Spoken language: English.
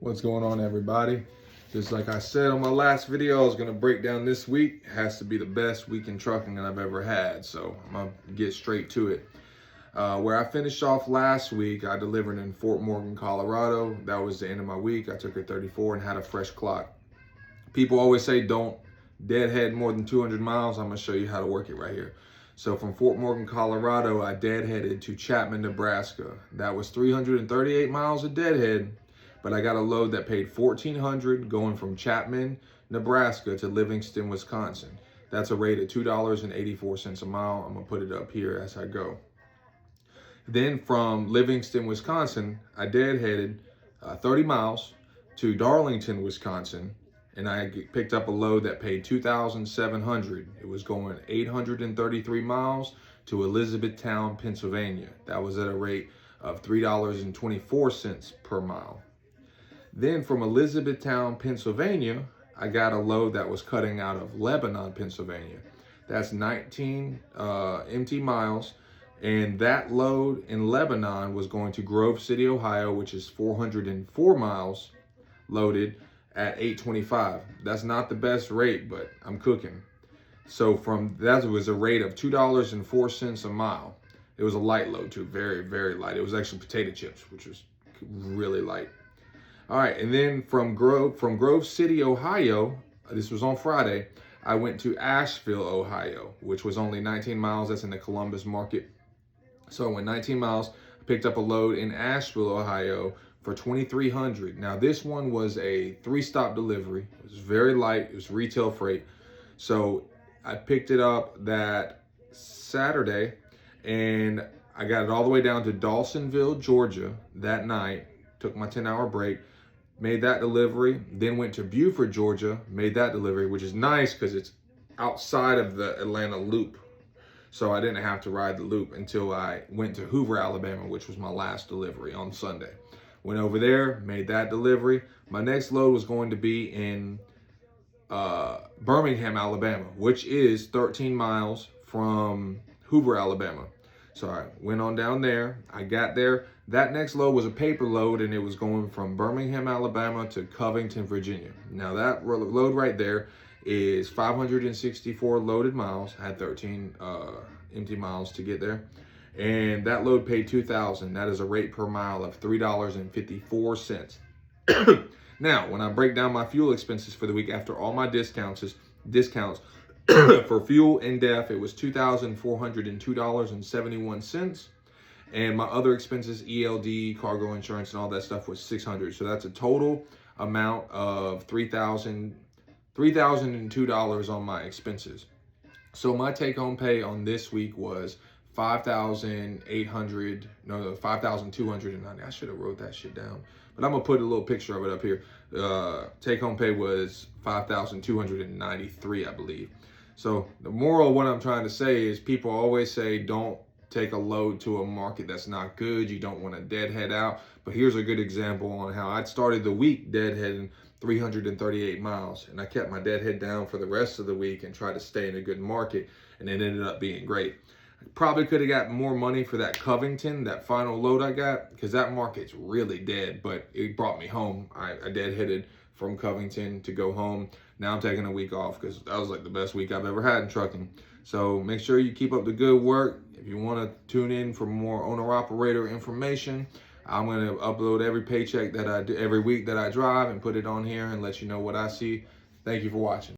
What's going on, everybody? Just like I said on my last video, I was going to break down this week. It has to be the best week in trucking that I've ever had, so I'm going to get straight to it. Where I finished off last week, I delivered in Fort Morgan, Colorado. That was the end of my week. I took a 34 and had a fresh clock. People always say don't deadhead more than 200 miles. I'm going to show you how to work it right here. So from Fort Morgan, Colorado, I deadheaded to Chapman, Nebraska. That was 338 miles of deadhead. But I got a load that paid $1,400 going from Chapman, Nebraska to Livingston, Wisconsin. That's a rate of $2.84 a mile. I'm gonna put it up here as I go. Then from Livingston, Wisconsin, I deadheaded 30 miles to Darlington, Wisconsin, and I picked up a load that paid $2,700. It was going 833 miles to Elizabethtown, Pennsylvania. That was at a rate of $3.24 per mile. Then from Elizabethtown, Pennsylvania, I got a load that was cutting out of Lebanon, Pennsylvania. That's 19 empty miles. And that load in Lebanon was going to Grove City, Ohio, which is 404 miles loaded at 825. That's not the best rate, but I'm cooking. So from that was a rate of $2.04 a mile. It was a light load too, very, very light. It was actually potato chips, which was really light. All right, and then from Grove City, Ohio, this was on Friday, I went to Asheville, Ohio, which was only 19 miles. That's in the Columbus market. So I went 19 miles, picked up a load in Asheville, Ohio for $2,300. Now this one was a 3-stop delivery. It was very light, it was retail freight. So I picked it up that Saturday and I got it all the way down to Dawsonville, Georgia that night, took my 10-hour break, made that delivery, then went to Buford, Georgia, made that delivery, which is nice because it's outside of the Atlanta loop. So I didn't have to ride the loop until I went to Hoover, Alabama, which was my last delivery on Sunday. Went over there, made that delivery. My next load was going to be in Birmingham, Alabama, which is 13 miles from Hoover, Alabama. So I went on down there, I got there. That next load was a paper load and it was going from Birmingham, Alabama to Covington, Virginia. Now that load right there is 564 loaded miles. I had 13 empty miles to get there. And that load paid $2,000. That is a rate per mile of $3.54. Now, when I break down my fuel expenses for the week after all my discounts for fuel and DEF, it was $2,402.71. And my other expenses, ELD, cargo insurance, and all that stuff was $600. So that's a total amount of $3,002 on my expenses. So my take-home pay on this week was $5,290. I should have wrote that shit down, but I'm gonna put a little picture of it up here. Take-home pay was $5,293, I believe. So the moral of what I'm trying to say is people always say don't take a load to a market that's not good. You don't want to deadhead out. But here's a good example on how I started the week deadheading 338 miles. And I kept my deadhead down for the rest of the week and tried to stay in a good market. And it ended up being great. I probably could have got more money for that Covington, that final load I got, because that market's really dead. But it brought me home. I deadheaded from Covington to go home. Now I'm taking a week off because that was like the best week I've ever had in trucking. So make sure you keep up the good work. If you want to tune in for more owner-operator information, I'm going to upload every paycheck that I do, every week that I drive, and put it on here and let you know what I see. Thank you for watching.